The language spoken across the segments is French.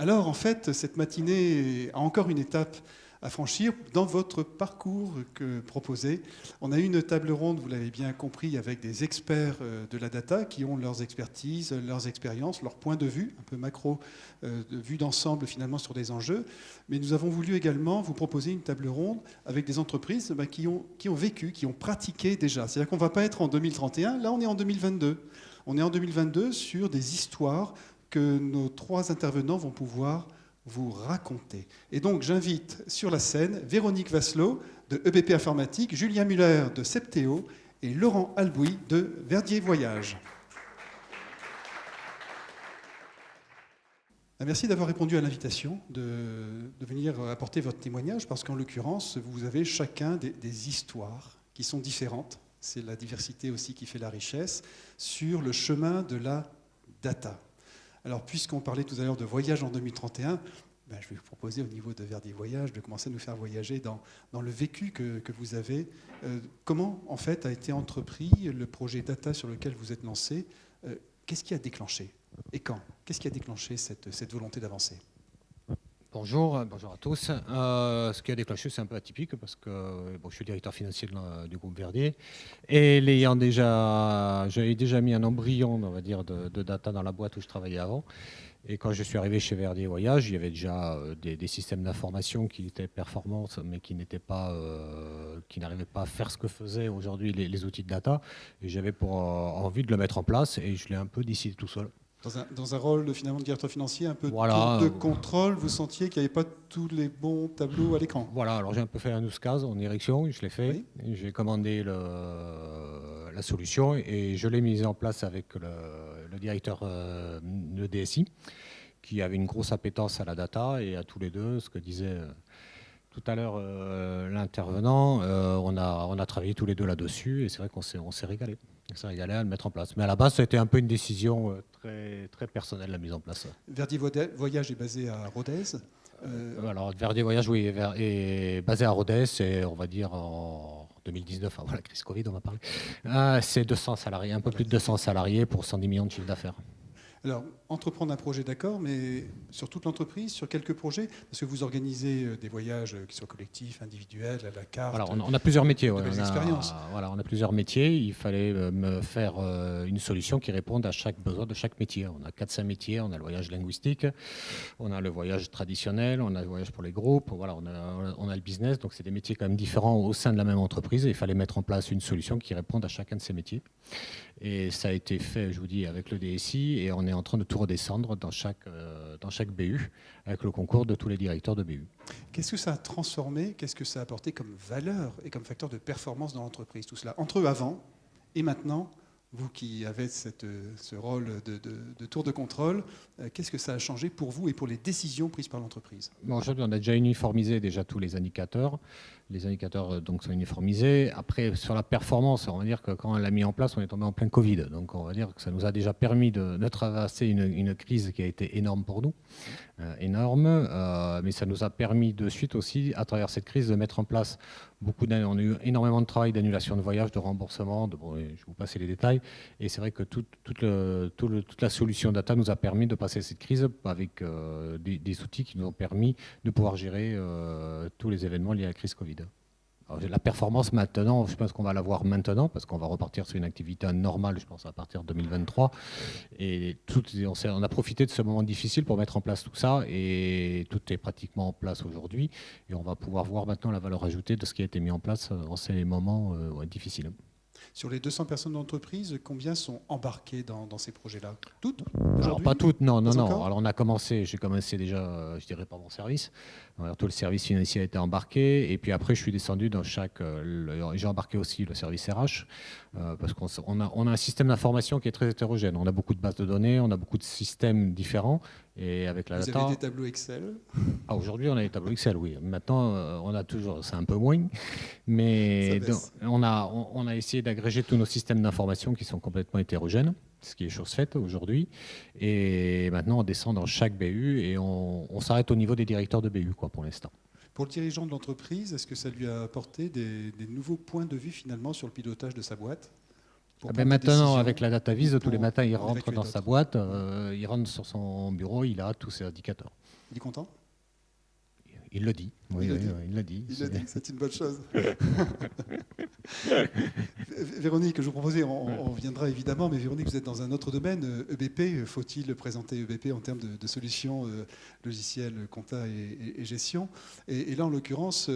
Alors, en fait, cette matinée a encore une étape à franchir dans votre parcours que proposé. On a eu une table ronde, vous l'avez bien compris, avec des experts de la data qui ont leurs expertises, leurs expériences, leur point de vue, un peu macro, de vue d'ensemble finalement sur des enjeux. Mais nous avons voulu également vous proposer une table ronde avec des entreprises qui ont vécu, qui ont pratiqué déjà. C'est-à-dire qu'on ne va pas être en 2031, là on est en 2022. On est en 2022 sur des histoires que nos trois intervenants vont pouvoir vous raconter. Et donc j'invite sur la scène Véronique Vasselot de EBP Informatique, Julien Muller de Septéo et Laurent Albouy de Verdier Voyage. Merci d'avoir répondu à l'invitation de venir apporter votre témoignage, parce qu'en l'occurrence, vous avez chacun des histoires qui sont différentes. C'est la diversité aussi qui fait la richesse, sur le chemin de la data. Alors, puisqu'on parlait tout à l'heure de voyage en 2031, je vais vous proposer au niveau de Verdier Voyage de commencer à nous faire voyager dans le vécu que vous avez. Comment, en fait, a été entrepris le projet data sur lequel vous êtes lancé? Qu'est-ce qui a déclenché? Et quand? Qu'est-ce qui a déclenché cette volonté d'avancer? Bonjour à tous. Ce qui a déclenché, c'est un peu atypique parce que je suis directeur financier du groupe Verdier et j'avais déjà mis un embryon, on va dire, de data dans la boîte où je travaillais avant. Et quand je suis arrivé chez Verdier Voyage, il y avait déjà des systèmes d'information qui étaient performants, mais qui n'arrivaient pas à faire ce que faisaient aujourd'hui les outils de data. Et j'avais envie de le mettre en place et je l'ai un peu décidé tout seul. Dans un rôle finalement de directeur financier, un peu de contrôle, vous sentiez qu'il n'y avait pas tous les bons tableaux à l'écran? Voilà, alors j'ai un peu fait un use case en direction, je l'ai fait. Oui. J'ai commandé la solution et je l'ai mise en place avec le directeur de DSI, qui avait une grosse appétence à la data et à tous les deux, ce que disait tout à l'heure l'intervenant, on a travaillé tous les deux là-dessus et c'est vrai qu'on s'est régalé. On s'est régalé à le mettre en place. Mais à la base, c'était un peu une décision très, très personnelle, la mise en place. Verdier Voyage est basé à Rodez. Alors, Verdier Voyage, oui, est basé à Rodez, et on va dire en 2019, avant la crise Covid, on va parler. C'est 200 salariés, un peu plus de 200 salariés pour 110 millions de chiffre d'affaires. Alors, entreprendre un projet, d'accord, mais sur toute l'entreprise, sur quelques projets, parce que vous organisez des voyages qui soient collectifs, individuels, à la carte. Voilà, on a plusieurs métiers. On a plusieurs métiers. Il fallait me faire une solution qui réponde à chaque besoin de chaque métier. On a 4-5 métiers. On a le voyage linguistique, on a le voyage traditionnel, on a le voyage pour les groupes. Voilà, on a le business. Donc, c'est des métiers quand même différents au sein de la même entreprise. Et il fallait mettre en place une solution qui réponde à chacun de ces métiers. Et ça a été fait, je vous dis, avec le DSI, et on est en train de tout redescendre dans chaque BU, avec le concours de tous les directeurs de BU. Qu'est-ce que ça a transformé, qu'est-ce que ça a apporté comme valeur et comme facteur de performance dans l'entreprise, tout cela, entre eux avant et maintenant? Vous qui avez ce rôle de tour de contrôle, qu'est-ce que ça a changé pour vous et pour les décisions prises par l'entreprise? Aujourd'hui, on a déjà uniformisé tous les indicateurs. Les indicateurs donc, sont uniformisés. Après, sur la performance, on va dire que quand on l'a mis en place, on est tombé en plein Covid. Donc, on va dire que ça nous a déjà permis de traverser une crise qui a été énorme pour nous. Mais ça nous a permis de suite aussi, à travers cette crise, de mettre en place on a eu énormément de travail d'annulation de voyage, de remboursement, je vais vous passer les détails. Et c'est vrai que toute la solution data nous a permis de passer cette crise avec des outils qui nous ont permis de pouvoir gérer tous les événements liés à la crise Covid. Alors, la performance maintenant, je pense qu'on va la voir maintenant parce qu'on va repartir sur une activité normale, je pense, à partir de 2023. Et on a profité de ce moment difficile pour mettre en place tout ça et tout est pratiquement en place aujourd'hui. Et on va pouvoir voir maintenant la valeur ajoutée de ce qui a été mis en place en ces moments difficiles. Sur les 200 personnes d'entreprise, combien sont embarquées dans ces projets-là? Toutes? Alors, pas toutes, non. Alors j'ai commencé déjà, je dirais, par mon service. Alors, tout le service financier a été embarqué. Et puis après, je suis descendu dans j'ai embarqué aussi le service RH, parce qu'on a un système d'information qui est très hétérogène. On a beaucoup de bases de données, on a beaucoup de systèmes différents. Et avec la Vous data, avez des tableaux Excel? Aujourd'hui, on a des tableaux Excel, oui. Maintenant, on a toujours, c'est un peu moins. Mais on a essayé d'agréger tous nos systèmes d'information qui sont complètement hétérogènes, ce qui est chose faite aujourd'hui. Et maintenant, on descend dans chaque BU et on s'arrête au niveau des directeurs de BU, pour l'instant. Pour le dirigeant de l'entreprise, est-ce que ça lui a apporté des nouveaux points de vue finalement sur le pilotage de sa boîte? Maintenant, avec la DataVis, tous les matins, il rentre dans sa boîte, Mmh. il rentre sur son bureau, il a tous ses indicateurs. Il est content ? Il le dit. Oui, il le dit. Il le dit, c'est une bonne chose. Véronique, je vous proposais, on reviendra évidemment, mais Véronique, vous êtes dans un autre domaine, EBP. Faut-il présenter EBP en termes de solutions logicielles, compta et gestion ? Et là, en l'occurrence,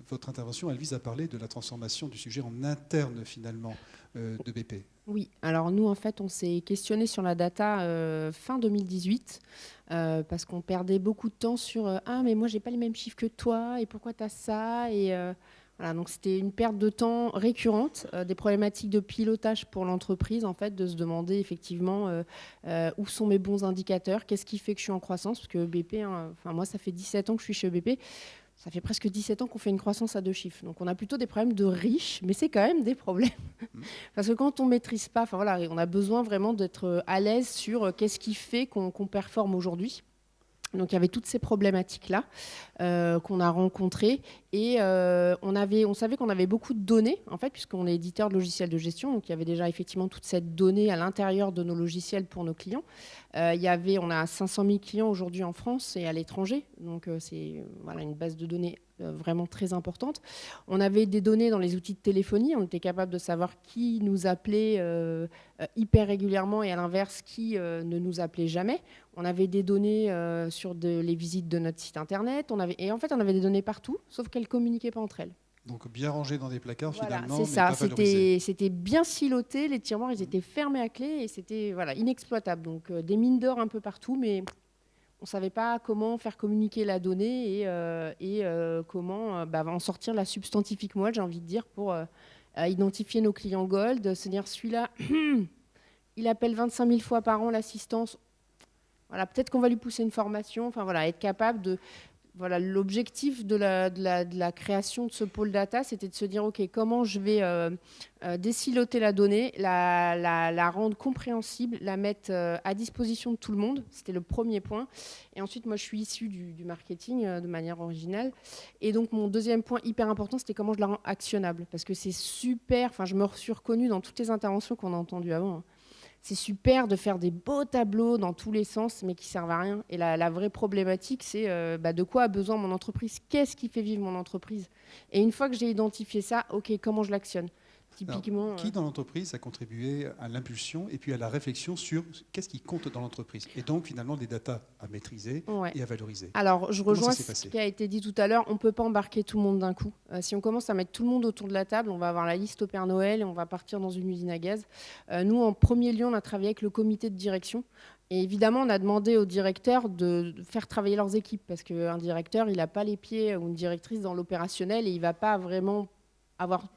votre intervention, elle vise à parler de la transformation du sujet en interne, finalement, d'EBP. Oui, alors nous, en fait, on s'est questionné sur la data fin 2018 parce qu'on perdait beaucoup de temps sur ah, mais moi, j'ai pas les mêmes chiffres que toi, et pourquoi tu as ça ? Et voilà, donc c'était une perte de temps récurrente, des problématiques de pilotage pour l'entreprise, en fait, de se demander effectivement où sont mes bons indicateurs, qu'est-ce qui fait que je suis en croissance, parce que EBP, moi, ça fait 17 ans que je suis chez EBP. Ça fait presque 17 ans qu'on fait une croissance à 2 chiffres. Donc on a plutôt des problèmes de riches, mais c'est quand même des problèmes. Parce que quand on ne maîtrise pas, on a besoin vraiment d'être à l'aise sur qu'est-ce qui fait qu'on performe aujourd'hui. Donc il y avait toutes ces problématiques-là qu'on a rencontrées. Et on savait qu'on avait beaucoup de données, en fait, puisqu'on est éditeur de logiciels de gestion. Donc il y avait déjà effectivement toute cette donnée à l'intérieur de nos logiciels pour nos clients. On a 500 000 clients aujourd'hui en France et à l'étranger. Donc c'est une base de données vraiment très importante. On avait des données dans les outils de téléphonie. On était capable de savoir qui nous appelait hyper régulièrement et à l'inverse, qui ne nous appelait jamais. On avait des données sur les visites de notre site internet. On avait des données partout, sauf qu'elles ne communiquaient pas entre elles. Donc bien rangées dans des placards, finalement, c'est ça. Pas valorisées. C'était bien siloté, les tiroirs ils étaient fermés à clé et c'était inexploitable. Donc des mines d'or un peu partout, mais on ne savait pas comment faire communiquer la donnée et comment en sortir la substantifique moelle, j'ai envie de dire, pour identifier nos clients gold, se dire celui-là, il appelle 25 000 fois par an l'assistance. Voilà, peut-être qu'on va lui pousser une formation. Être capable de... l'objectif de la création de ce pôle data, c'était de se dire, OK, comment je vais désiloter la donnée, la rendre compréhensible, la mettre à disposition de tout le monde. C'était le premier point. Et ensuite, moi, je suis issue du marketing de manière originale. Et donc, mon deuxième point hyper important, c'était comment je la rends actionnable. Parce que c'est super... je me suis reconnue dans toutes les interventions qu'on a entendues avant. C'est super de faire des beaux tableaux dans tous les sens, mais qui ne servent à rien. Et la vraie problématique, c'est de quoi a besoin mon entreprise ? Qu'est-ce qui fait vivre mon entreprise ? Et une fois que j'ai identifié ça, OK, comment je l'actionne ? Typiquement, alors, qui dans l'entreprise a contribué à l'impulsion et puis à la réflexion sur qu'est-ce qui compte dans l'entreprise ? Et donc, finalement, des datas à maîtriser et à valoriser. Alors, je rejoins ce qui a été dit tout à l'heure. On ne peut pas embarquer tout le monde d'un coup. Si on commence à mettre tout le monde autour de la table, on va avoir la liste au Père Noël et on va partir dans une usine à gaz. Nous, en premier lieu, on a travaillé avec le comité de direction. Et évidemment, on a demandé aux directeurs de faire travailler leurs équipes parce qu'un directeur, il n'a pas les pieds ou une directrice dans l'opérationnel et il ne va pas vraiment avoir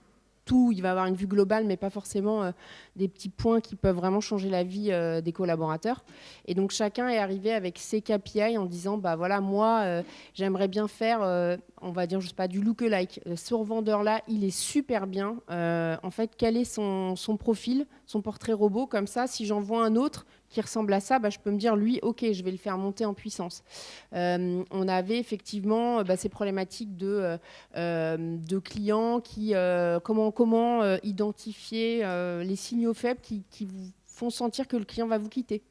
tout. Il va avoir une vue globale, mais pas forcément des petits points qui peuvent vraiment changer la vie des collaborateurs. Et donc, chacun est arrivé avec ses KPI en disant, moi, j'aimerais bien faire, on va dire, je sais pas, du look-alike. Ce revendeur-là, il est super bien. En fait, quel est son profil, son portrait robot ? Comme ça, si j'en vois un autre qui ressemble à ça, je peux me dire, lui, OK, je vais le faire monter en puissance. On avait effectivement ces problématiques de clients qui, comment identifier les signaux faibles qui vous font sentir que le client va vous quitter.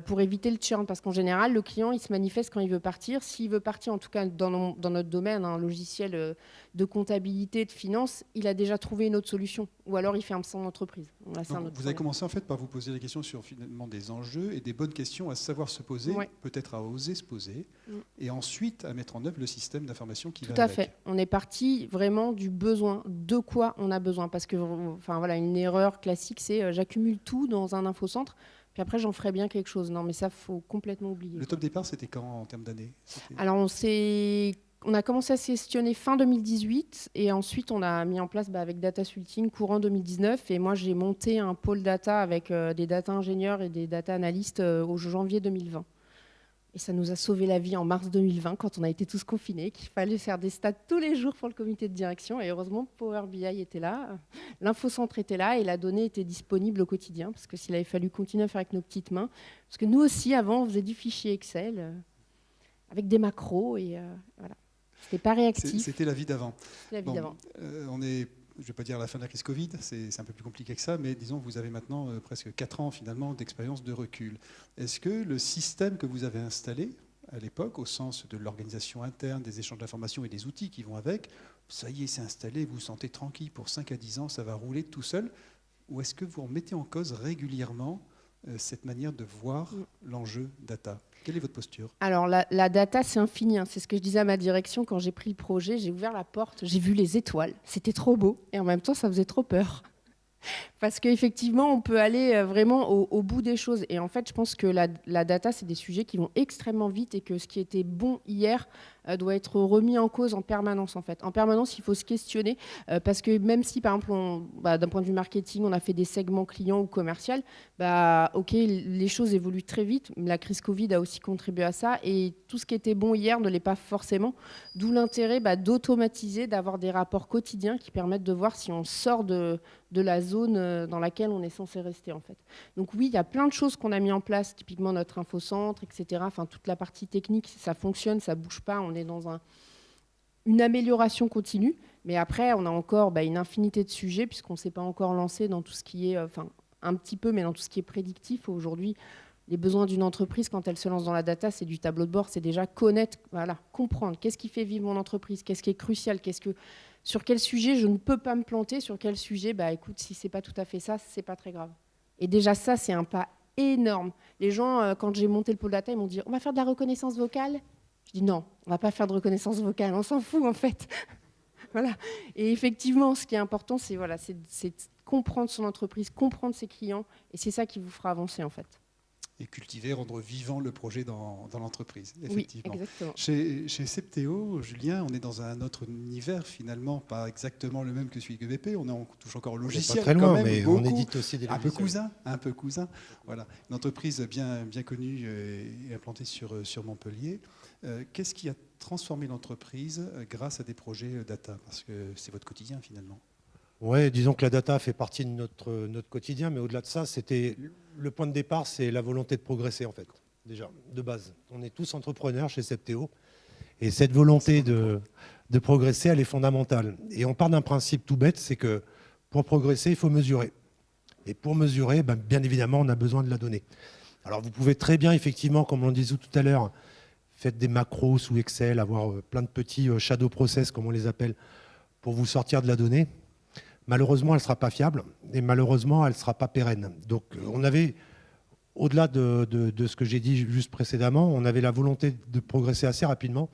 Pour éviter le churn, parce qu'en général, le client, il se manifeste quand il veut partir. S'il veut partir, en tout cas dans notre domaine, un logiciel de comptabilité, de finance, il a déjà trouvé une autre solution. Ou alors, il ferme son entreprise. Là, vous avez commencé en fait par vous poser des questions sur finalement des enjeux et des bonnes questions à savoir se poser, peut-être à oser se poser, et ensuite à mettre en œuvre le système d'information qui va avec. Tout à fait. On est parti vraiment du besoin, de quoi on a besoin. Parce que, une erreur classique, c'est j'accumule tout dans un infocentre. Puis après, j'en ferai bien quelque chose. Non, mais ça, il faut complètement oublier. Le top départ, c'était quand en termes d'années ? Alors, on a commencé à se questionner fin 2018 et ensuite, on a mis en place avec Data Sulting courant 2019. Et moi, j'ai monté un pôle data avec des data ingénieurs et des data analystes au janvier 2020. Et ça nous a sauvé la vie en mars 2020 quand on a été tous confinés, qu'il fallait faire des stats tous les jours pour le comité de direction. Et heureusement, Power BI était là, l'infocentre était là et la donnée était disponible au quotidien. Parce que s'il avait fallu continuer à faire avec nos petites mains, parce que nous aussi, avant, on faisait du fichier Excel avec des macros et voilà. C'était pas réactif. C'était la vie d'avant. On est je ne vais pas dire à la fin de la crise Covid, c'est un peu plus compliqué que ça, mais disons, vous avez maintenant presque 4 ans finalement d'expérience de recul. Est-ce que le système que vous avez installé à l'époque, au sens de l'organisation interne, des échanges d'informations et des outils qui vont avec, ça y est, c'est installé, vous vous sentez tranquille pour 5 à 10 ans, ça va rouler tout seul? Ou est-ce que vous remettez en cause régulièrement cette manière de voir l'enjeu data? Quelle est votre posture? Alors, la data, c'est infini. Hein. C'est ce que je disais à ma direction quand j'ai pris le projet. J'ai ouvert la porte, j'ai vu les étoiles. C'était trop beau. Et en même temps, ça faisait trop peur. Parce qu'effectivement, on peut aller vraiment au bout des choses. Et en fait, je pense que la data, c'est des sujets qui vont extrêmement vite et que ce qui était bon hier doit être remis en cause en permanence. En fait. En permanence, il faut se questionner parce que même si, par exemple, d'un point de vue marketing, on a fait des segments clients ou commercial, ok, les choses évoluent très vite. La crise Covid a aussi contribué à ça. Et tout ce qui était bon hier ne l'est pas forcément. D'où l'intérêt d'automatiser, d'avoir des rapports quotidiens qui permettent de voir si on sort de la zone dans laquelle on est censé rester en fait. Donc oui, il y a plein de choses qu'on a mis en place, typiquement notre infocentre, etc. Enfin, toute la partie technique, ça fonctionne, ça bouge pas, on est dans une amélioration continue. Mais après, on a encore une infinité de sujets puisqu'on ne s'est pas encore lancé dans tout ce qui est, un petit peu, mais dans tout ce qui est prédictif. Aujourd'hui, les besoins d'une entreprise, quand elle se lance dans la data, c'est du tableau de bord, c'est déjà connaître, comprendre qu'est-ce qui fait vivre mon entreprise, qu'est-ce qui est crucial, sur quel sujet je ne peux pas me planter, sur quel sujet, écoute, si c'est pas tout à fait ça, c'est pas très grave. Et déjà ça, c'est un pas énorme. Les gens, quand j'ai monté le pôle data, ils m'ont dit, on va faire de la reconnaissance vocale. Je dis non, on va pas faire de reconnaissance vocale, on s'en fout en fait. Voilà. Et effectivement, ce qui est important, c'est de comprendre son entreprise, comprendre ses clients, et c'est ça qui vous fera avancer en fait. Et cultiver, rendre vivant le projet dans l'entreprise, effectivement. Oui, exactement. Chez Septéo, Julien, on est dans un autre univers, finalement, pas exactement le même que celui de BP. On touche encore au logiciel, pas très quand loin, même, mais beaucoup, on édite aussi des logiciels. un peu cousin. Voilà. Une entreprise bien connue et implantée sur Montpellier. Qu'est-ce qui a transformé l'entreprise grâce à des projets data? Parce que c'est votre quotidien, finalement. Oui, disons que la data fait partie de notre quotidien, mais au-delà de ça, le point de départ, c'est la volonté de progresser, en fait, déjà, de base. On est tous entrepreneurs chez Septéo, et cette volonté de progresser, elle est fondamentale. Et on part d'un principe tout bête, c'est que pour progresser, il faut mesurer. Et pour mesurer, bien évidemment, on a besoin de la donnée. Alors, vous pouvez très bien, effectivement, comme on disait tout à l'heure, faire des macros sous Excel, avoir plein de petits shadow process, comme on les appelle, pour vous sortir de la donnée. Malheureusement, elle ne sera pas fiable et malheureusement, elle ne sera pas pérenne. Donc, on avait, au-delà de ce que j'ai dit juste précédemment, on avait la volonté de progresser assez rapidement.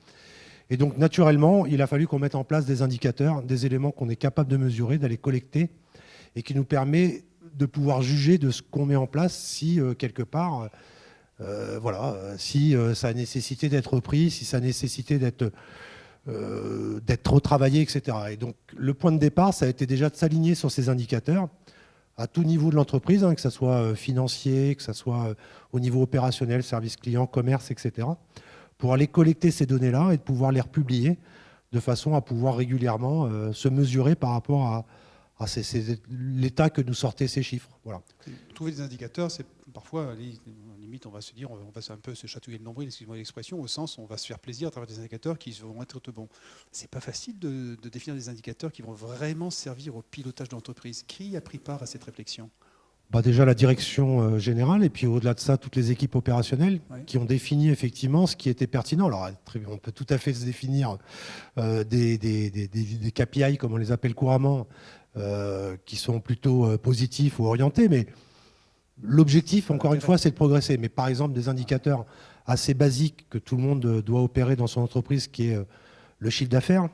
Et donc, naturellement, il a fallu qu'on mette en place des indicateurs, des éléments qu'on est capable de mesurer, d'aller collecter et qui nous permet de pouvoir juger de ce qu'on met en place si, quelque part, si ça a nécessité d'être repris, si ça a nécessité d'être retravaillé, etc. Et donc, le point de départ, ça a été déjà de s'aligner sur ces indicateurs à tout niveau de l'entreprise, que ce soit financier, que ce soit au niveau opérationnel, service client, commerce, etc., pour aller collecter ces données-là et de pouvoir les republier de façon à pouvoir régulièrement se mesurer par rapport à l'état que nous sortaient ces chiffres. Voilà. Trouver des indicateurs, c'est parfois, limite, on va se dire, on va un peu se chatouiller le nombril, excusez-moi l'expression, au sens où on va se faire plaisir à travers des indicateurs qui vont être bons. C'est pas facile de définir des indicateurs qui vont vraiment servir au pilotage de l'entreprise. Qui a pris part à cette réflexion? Déjà la direction générale et puis au-delà de ça, toutes les équipes opérationnelles qui ont défini effectivement ce qui était pertinent. Alors on peut tout à fait se définir des KPI, comme on les appelle couramment, qui sont plutôt positifs ou orientés, mais l'objectif, encore une fois, c'est de progresser. Mais par exemple, des indicateurs assez basiques que tout le monde doit opérer dans son entreprise, qui est le chiffre d'affaires,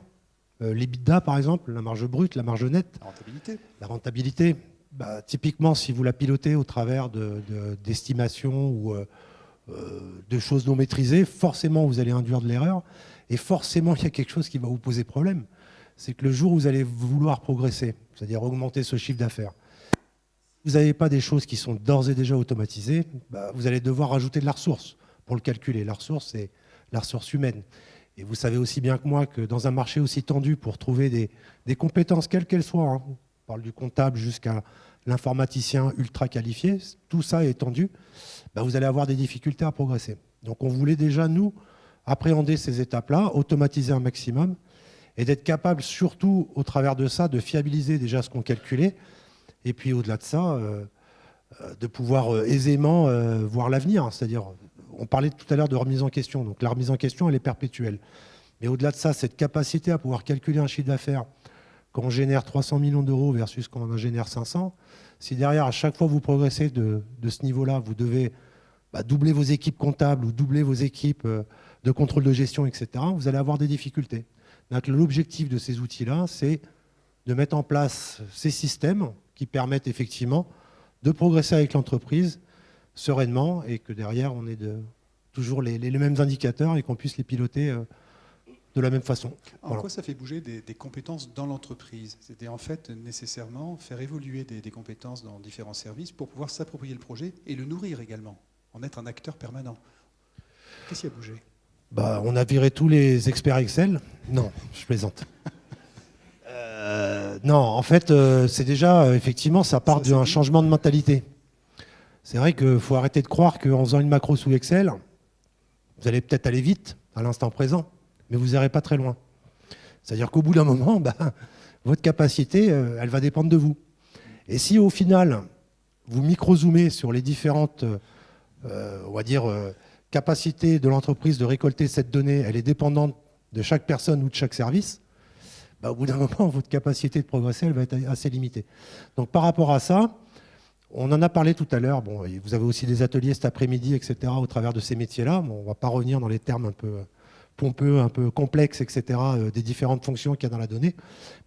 l'EBITDA par exemple, la marge brute, la marge nette, la rentabilité. Typiquement, si vous la pilotez au travers d'estimations ou de choses non maîtrisées, forcément, vous allez induire de l'erreur. Et forcément, il y a quelque chose qui va vous poser problème. C'est que le jour où vous allez vouloir progresser, c'est-à-dire augmenter ce chiffre d'affaires, si vous n'avez pas des choses qui sont d'ores et déjà automatisées, vous allez devoir rajouter de la ressource pour le calculer. La ressource, c'est la ressource humaine. Et vous savez aussi bien que moi que dans un marché aussi tendu, pour trouver des compétences, quelles qu'elles soient, on parle du comptable jusqu'à l'informaticien ultra qualifié, tout ça est tendu, vous allez avoir des difficultés à progresser. Donc on voulait déjà, nous, appréhender ces étapes-là, automatiser un maximum. et d'être capable surtout au travers de ça de fiabiliser déjà ce qu'on calculait et puis au-delà de ça de pouvoir aisément voir l'avenir. C'est-à-dire, on parlait tout à l'heure de remise en question, donc la remise en question elle est perpétuelle. Mais au-delà de ça, cette capacité à pouvoir calculer un chiffre d'affaires quand on génère 300 millions d'euros versus quand on en génère 500, si derrière, à chaque fois vous progressez de ce niveau-là, vous devez doubler vos équipes comptables ou doubler vos équipes de contrôle de gestion, etc., vous allez avoir des difficultés. Donc, l'objectif de ces outils-là, c'est de mettre en place ces systèmes qui permettent effectivement de progresser avec l'entreprise sereinement et que derrière, on ait toujours les mêmes indicateurs et qu'on puisse les piloter de la même façon. En quoi ça fait bouger des compétences dans l'entreprise? C'était en fait nécessairement faire évoluer des compétences dans différents services pour pouvoir s'approprier le projet et le nourrir également, en être un acteur permanent. Qu'est-ce qui a bougé? On a viré tous les experts Excel. Non, je plaisante. Non, en fait, c'est déjà, effectivement, ça part d'un changement de mentalité. C'est vrai qu'il faut arrêter de croire qu'en faisant une macro sous Excel, vous allez peut-être aller vite à l'instant présent, mais vous n'irez pas très loin. C'est-à-dire qu'au bout d'un moment, votre capacité, elle va dépendre de vous. Et si au final, vous micro-zoomez sur les différentes, on va dire, capacités de l'entreprise de récolter cette donnée, elle est dépendante de chaque personne ou de chaque service, au bout d'un moment, votre capacité de progresser, elle va être assez limitée. Donc par rapport à ça, on en a parlé tout à l'heure. Bon, vous avez aussi des ateliers cet après-midi, etc., au travers de ces métiers-là. Bon, on ne va pas revenir dans les termes un peu pompeux, un peu complexes, etc., des différentes fonctions qu'il y a dans la donnée.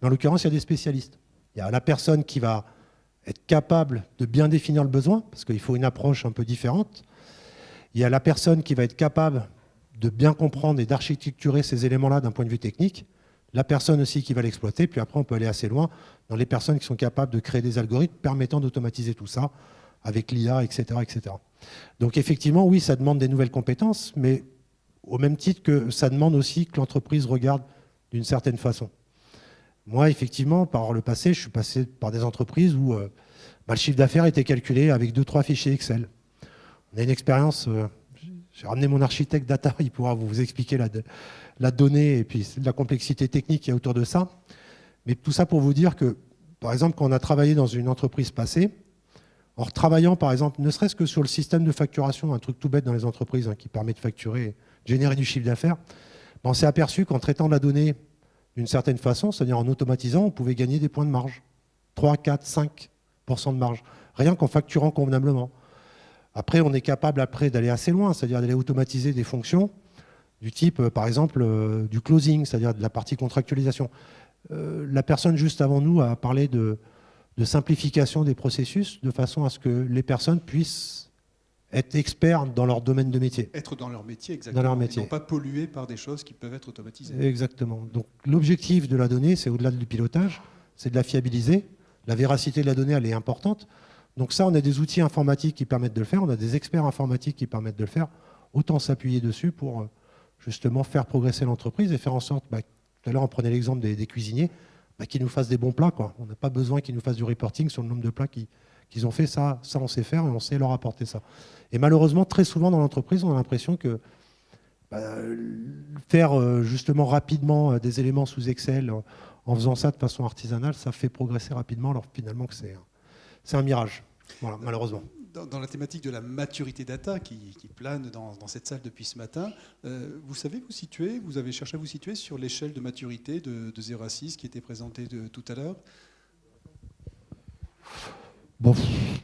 Mais en l'occurrence, il y a des spécialistes. Il y a la personne qui va être capable de bien définir le besoin, parce qu'il faut une approche un peu différente. Il y a la personne qui va être capable de bien comprendre et d'architecturer ces éléments-là d'un point de vue technique. La personne aussi qui va l'exploiter, puis après on peut aller assez loin dans les personnes qui sont capables de créer des algorithmes permettant d'automatiser tout ça avec l'IA, etc., etc. Donc effectivement, oui, ça demande des nouvelles compétences, mais au même titre que ça demande aussi que l'entreprise regarde d'une certaine façon. Moi, effectivement, par le passé, je suis passé par des entreprises où le chiffre d'affaires était calculé avec 2-3 fichiers Excel. On a une expérience, j'ai ramené mon architecte data, il pourra vous expliquer la donnée et puis la complexité technique qu'il y a autour de ça. Mais tout ça pour vous dire que, par exemple, quand on a travaillé dans une entreprise passée, en retravaillant, par exemple, ne serait-ce que sur le système de facturation, un truc tout bête dans les entreprises qui permet de facturer, de générer du chiffre d'affaires, on s'est aperçu qu'en traitant la donnée d'une certaine façon, c'est-à-dire en automatisant, on pouvait gagner des points de marge. 3, 4, 5% de marge. Rien qu'en facturant convenablement. Après, on est capable d'aller assez loin, c'est-à-dire d'aller automatiser des fonctions du type, par exemple, du closing, c'est-à-dire de la partie contractualisation. La personne juste avant nous a parlé de simplification des processus de façon à ce que les personnes puissent être experts dans leur domaine de métier. Être dans leur métier, exactement. Dans leur métier. Et non pas pollués par des choses qui peuvent être automatisées. Exactement. Donc l'objectif de la donnée, c'est au-delà du pilotage, c'est de la fiabiliser. La véracité de la donnée, elle est importante. Donc ça, on a des outils informatiques qui permettent de le faire, on a des experts informatiques qui permettent de le faire. Autant s'appuyer dessus pour justement faire progresser l'entreprise et faire en sorte, tout à l'heure on prenait l'exemple des cuisiniers, qu'ils nous fassent des bons plats, quoi. On n'a pas besoin qu'ils nous fassent du reporting sur le nombre de plats qu'ils ont fait. Ça on sait faire et on sait leur apporter ça. Et malheureusement, très souvent dans l'entreprise, on a l'impression que faire justement rapidement des éléments sous Excel en faisant ça de façon artisanale, ça fait progresser rapidement, alors finalement que c'est un mirage, voilà, malheureusement. Dans la thématique de la maturité data qui plane dans cette salle depuis ce matin, vous savez vous situer, vous avez cherché à vous situer sur l'échelle de maturité de 0 à 6 qui était présentée tout à l'heure? Bon,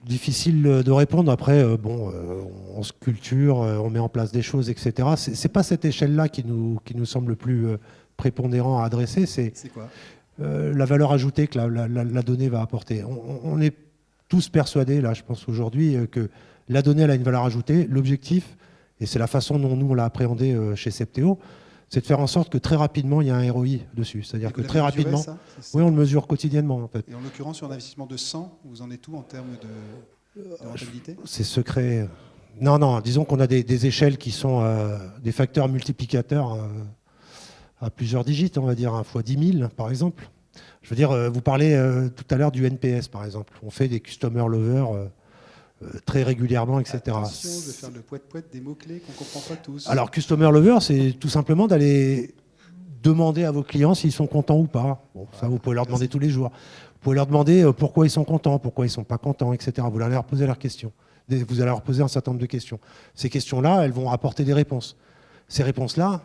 difficile de répondre. Après, on se culture, on met en place des choses, etc. C'est pas cette échelle-là qui nous semble le plus prépondérant à adresser. C'est quoi? La valeur ajoutée que la donnée va apporter. On est tous persuadés, là, je pense aujourd'hui, que la donnée elle a une valeur ajoutée. L'objectif, et c'est la façon dont nous on l'a appréhendé chez Septéo, c'est de faire en sorte que très rapidement il y a un ROI dessus. C'est-à-dire que très rapidement, ça oui, on le mesure quotidiennement en fait. Et en l'occurrence, sur un investissement de 100, vous en êtes où en termes de rentabilité? C'est secret. Non, disons qu'on a des échelles qui sont des facteurs multiplicateurs à plusieurs digits, on va dire, fois 10 000 par exemple. Je veux dire, vous parlez tout à l'heure du NPS par exemple. On fait des customer lovers très régulièrement, etc. Attention, je vais faire le poète-poète des mots-clés qu'on ne comprend pas tous. Alors, customer lover, c'est tout simplement d'aller demandez à vos clients s'ils sont contents ou pas. Bon, ça, vous pouvez leur demander tous les jours. Vous pouvez leur demander pourquoi ils sont contents, pourquoi ils ne sont pas contents, etc. Vous allez leur poser leurs questions. Vous allez leur poser un certain nombre de questions. Ces questions-là, elles vont apporter des réponses. Ces réponses-là,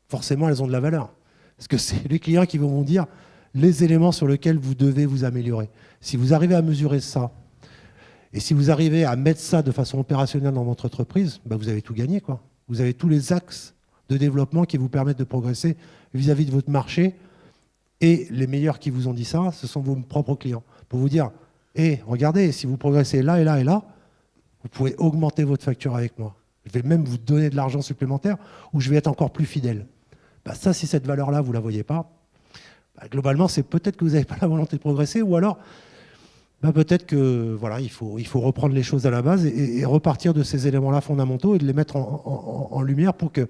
forcément, elles ont de la valeur. Parce que c'est les clients qui vont vous dire les éléments sur lesquels vous devez vous améliorer. Si vous arrivez à mesurer ça, et si vous arrivez à mettre ça de façon opérationnelle dans votre entreprise, bah vous avez tout gagné, quoi. Vous avez tous les axes de développement qui vous permettent de progresser vis-à-vis de votre marché. Et les meilleurs qui vous ont dit ça, ce sont vos propres clients. Pour vous dire, regardez, si vous progressez là et là et là, vous pouvez augmenter votre facture avec moi. Je vais même vous donner de l'argent supplémentaire ou je vais être encore plus fidèle. Bah ça, si cette valeur-là, vous ne la voyez pas, bah globalement, c'est peut-être que vous n'avez pas la volonté de progresser ou alors peut-être que voilà, il faut reprendre les choses à la base et repartir de ces éléments-là fondamentaux et de les mettre en lumière pour que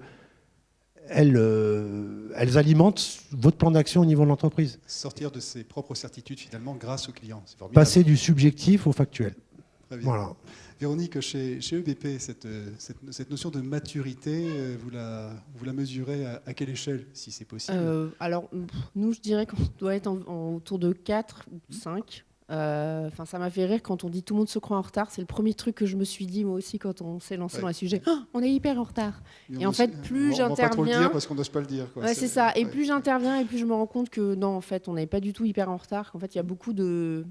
elles alimentent votre plan d'action au niveau de l'entreprise. Sortir de ses propres certitudes finalement grâce aux clients. C'est formidable. Passer du subjectif au factuel. Très bien. Voilà. Véronique, chez EBP, cette notion de maturité, vous la mesurez à quelle échelle, si c'est possible? Alors, nous, je dirais qu'on doit être autour de 4 ou 5. Ça m'a fait rire quand on dit tout le monde se croit en retard. C'est le premier truc que je me suis dit moi aussi quand on s'est lancé dans le sujet. Oh, on est hyper en retard. Et en fait, plus j'interviens, on va pas trop le dire parce qu'on n'ose pas le dire. Quoi. Ouais, c'est ça. Et plus j'interviens et plus je me rends compte que non, en fait, on n'est pas du tout hyper en retard. Qu'en fait, il y a beaucoup de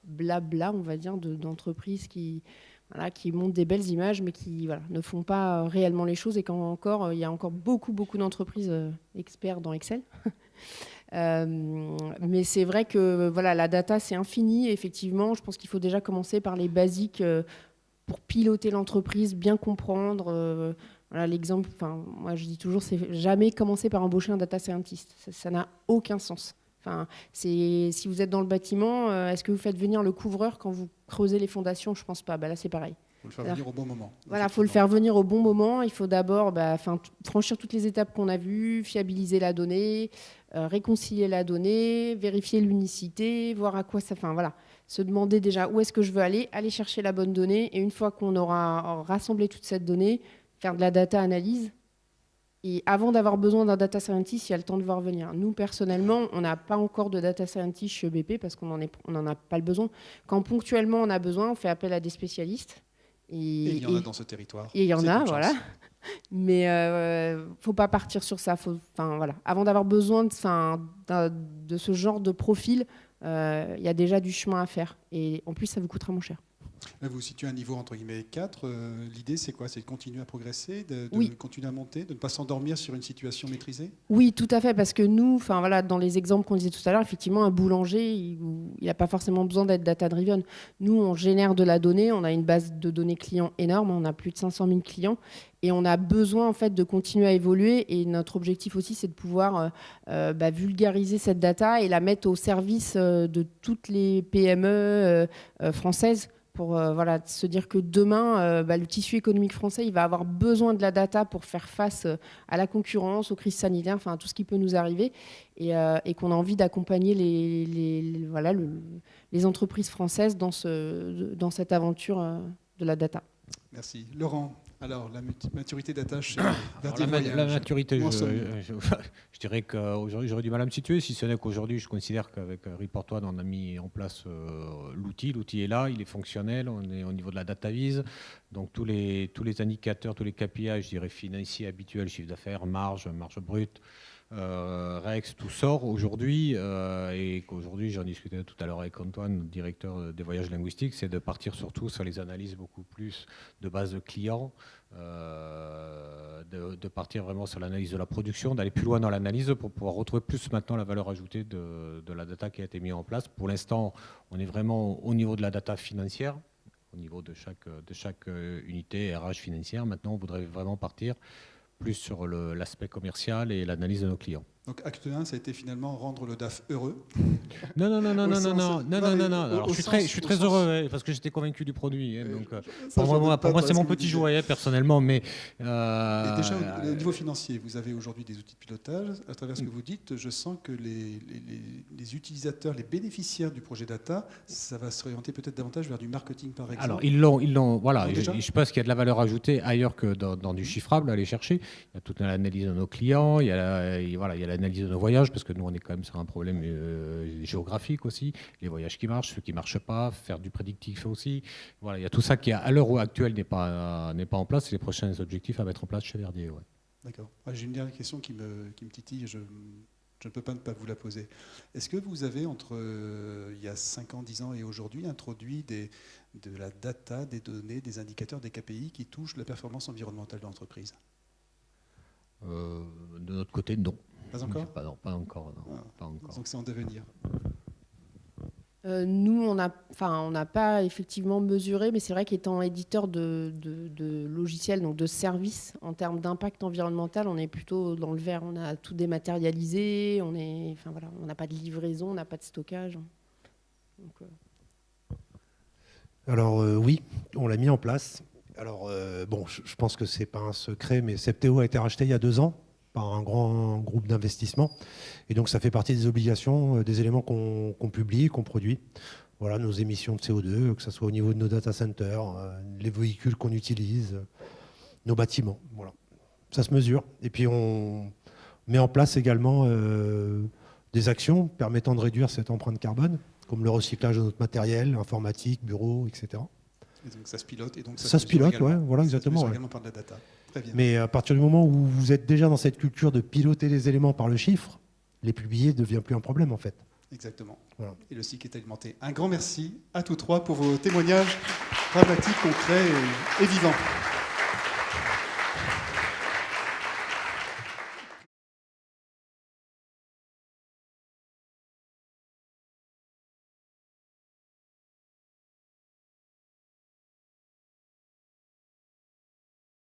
blabla, on va dire, d'entreprises qui montrent des belles images, mais qui ne font pas réellement les choses. Et il y a encore beaucoup d'entreprises experts dans Excel. Mais c'est vrai que la data, c'est infini. Effectivement, je pense qu'il faut déjà commencer par les basiques pour piloter l'entreprise, bien comprendre. L'exemple, moi je dis toujours, c'est jamais commencer par embaucher un data scientist. Ça n'a aucun sens. Si vous êtes dans le bâtiment, est-ce que vous faites venir le couvreur quand vous creusez les fondations? Je pense pas. Là, c'est pareil. Il faut le faire venir au bon moment. Voilà, il faut le faire venir au bon moment. Il faut d'abord franchir toutes les étapes qu'on a vues, fiabiliser la donnée, réconcilier la donnée, vérifier l'unicité, voir à quoi ça... se demander déjà où est-ce que je veux aller chercher la bonne donnée. Et une fois qu'on aura rassemblé toute cette donnée, faire de la data analyse. Et avant d'avoir besoin d'un data scientist, il y a le temps de voir venir. Nous, personnellement, on n'a pas encore de data scientist chez EBP parce qu'on n'en a pas le besoin. Quand ponctuellement on a besoin, on fait appel à des spécialistes. Et il y en a dans ce territoire. Et il y en a, voilà. Mais faut pas partir sur ça. Avant d'avoir besoin de ce genre de profil, il y a déjà du chemin à faire. Et en plus, ça vous coûtera moins cher. Là, vous vous situez à un niveau entre guillemets 4. L'idée, c'est quoi? C'est de continuer à progresser, de continuer à monter, de ne pas s'endormir sur une situation maîtrisée? Oui, tout à fait, parce que nous, dans les exemples qu'on disait tout à l'heure, effectivement, un boulanger, il n'a pas forcément besoin d'être data-driven. Nous, on génère de la donnée, on a une base de données clients énorme, on a plus de 500 000 clients, et on a besoin en fait de continuer à évoluer. Et notre objectif aussi, c'est de pouvoir vulgariser cette data et la mettre au service de toutes les PME françaises. Pour se dire que demain, le tissu économique français, il va avoir besoin de la data pour faire face à la concurrence, aux crises sanitaires, à tout ce qui peut nous arriver, et qu'on a envie d'accompagner les entreprises françaises dans cette aventure de la data. Merci. Laurent, alors la maturité data chez la maturité, je dirais qu'aujourd'hui, j'aurais du mal à me situer, si ce n'est qu'aujourd'hui, je considère qu'avec Report One, on a mis en place l'outil. L'outil est là, il est fonctionnel, on est au niveau de la data vise. Donc tous les indicateurs, tous les KPI, je dirais financiers habituels, chiffre d'affaires, marge brute, Rex, tout sort aujourd'hui, et qu'aujourd'hui, j'en discutais tout à l'heure avec Antoine, notre directeur des voyages linguistiques, c'est de partir surtout sur les analyses beaucoup plus de base de clients, de partir vraiment sur l'analyse de la production, d'aller plus loin dans l'analyse pour pouvoir retrouver plus maintenant la valeur ajoutée de la data qui a été mise en place. Pour l'instant, on est vraiment au niveau de la data financière, au niveau de chaque unité RH financière. Maintenant, on voudrait vraiment partir plus sur l'aspect commercial et l'analyse de nos clients. Donc acte 1, ça a été finalement rendre le DAF heureux. Non. Alors, je suis très heureux parce que j'étais convaincu du produit. Donc, pour moi, c'est mon petit jouet personnellement. Mais Et déjà, au niveau financier, vous avez aujourd'hui des outils de pilotage. À travers ce que vous dites, je sens que les utilisateurs, les bénéficiaires du projet data, ça va s'orienter peut-être davantage vers du marketing, par exemple. Alors, ils l'ont. Voilà, je pense qu'il y a de la valeur ajoutée ailleurs que dans du chiffrable à aller chercher. Il y a toute l'analyse de nos clients, il y a l'analyse de nos voyages, parce que nous, on est quand même sur un problème géographique aussi. Les voyages qui marchent, ceux qui ne marchent pas, faire du prédictif aussi. Voilà, il y a tout ça qui, à l'heure actuelle, n'est pas en place. C'est les prochains objectifs à mettre en place chez Verdier. Ouais. D'accord. J'ai une dernière question qui me titille. Je ne peux pas ne pas vous la poser. Est-ce que vous avez, entre il y a 5 ans, 10 ans et aujourd'hui, introduit de la data, des données, des indicateurs, des KPI qui touchent la performance environnementale de l'entreprise ? De notre côté, non. Pas encore ? Pas encore. Pas encore. Donc c'est en devenir. Nous, on n'a pas effectivement mesuré, mais c'est vrai qu'étant éditeur de logiciels, donc de services, en termes d'impact environnemental, on est plutôt dans le vert. On a tout dématérialisé, on n'a pas de livraison, on n'a pas de stockage. Donc, Alors oui, on l'a mis en place. Alors je pense que c'est pas un secret, mais Septéo a été racheté il y a 2 ans par un grand groupe d'investissement. Et donc, ça fait partie des obligations, des éléments qu'on publie, qu'on produit. Voilà, nos émissions de CO2, que ce soit au niveau de nos data centers, les véhicules qu'on utilise, nos bâtiments. Voilà. Ça se mesure. Et puis, on met en place également des actions permettant de réduire cette empreinte carbone, comme le recyclage de notre matériel, informatique, bureau, etc. Et donc, ça se pilote. Et donc ça se pilote, ouais, voilà, exactement. Ça se également par de la data. Très bien. Mais à partir du moment où vous êtes déjà dans cette culture de piloter les éléments par le chiffre, les publier ne devient plus un problème en fait. Exactement. Voilà. Et le cycle est alimenté. Un grand merci à tous 3 pour vos témoignages dramatiques, concrets et vivants.